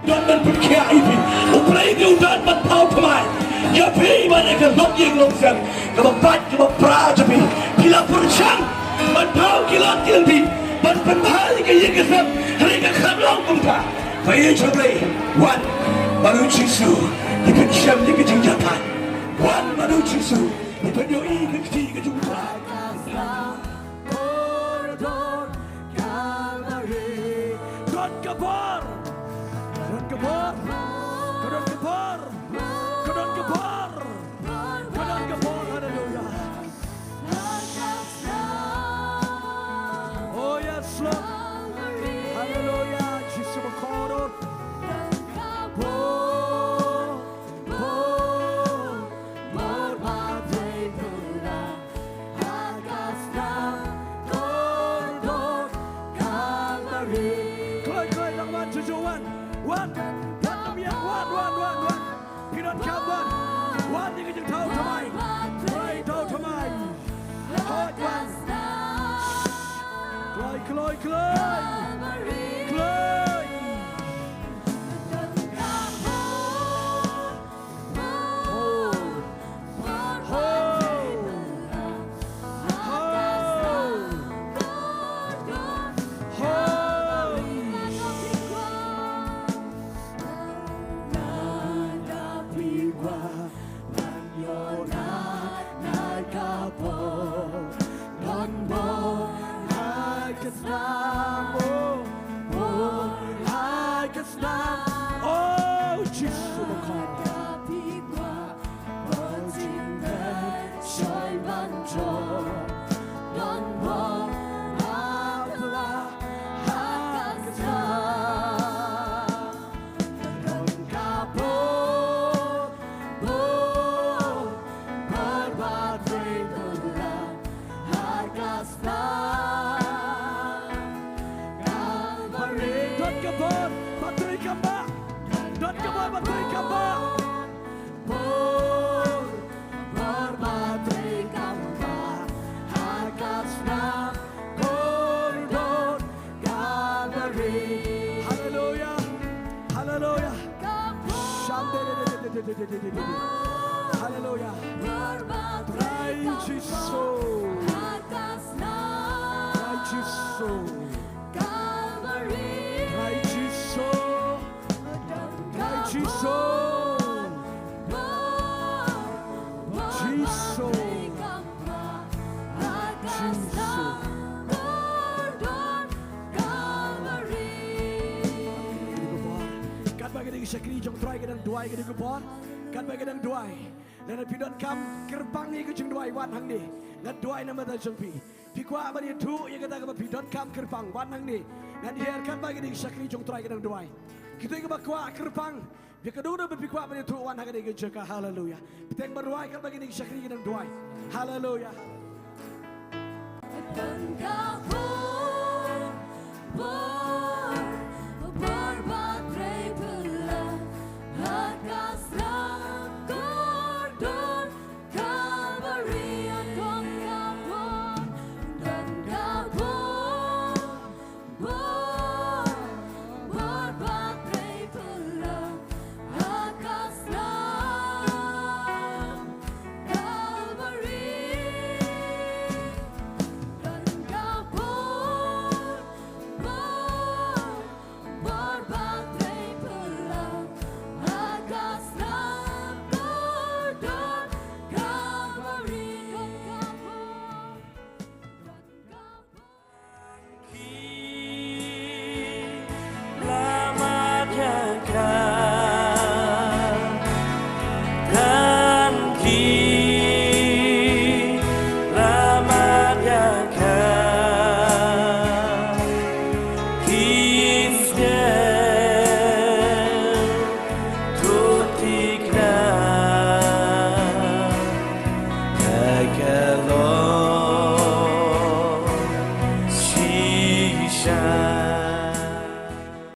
dan man perkia ibi uplay di udan man pau kemai ya pi man akan lok yang long sang keempat kepra tapi bila percang man pau kilat yang di man penhari ke yang kesam hari ke kamlong pempa bayi coblay wan baru cisu ikan syam ikan jenjatan wan baru cisu ikan yoi ikan kecil ikan jumpa Kebor, kebor, kedon kebor, kedon kebor, kedon kebor, haleluya. Oh yes Lord, haleluya, Yesus berkorot. Wan,พี่น้องครับวันนี้ก็จะเท่าทำไมเท่าทำไมทอดวันคลอยHaleluya. Trei Syakri jong try kadang duai kadang kupon kan bagi kadang duai dan pidon kam kerbang ni kucing duai wan hang ni ngan duai nama ta jong pi kwa bani tu yang kata ka pidon kam kerbang wan hang ni dan dia kan bagi ni Syakri jong try kadang duai kita ke bakwa kerbang dia kedua be kwa bani tu wan hang ni ke haleluya piteng berduai kan bagi ni Syakri kadang duai haleluya dan ka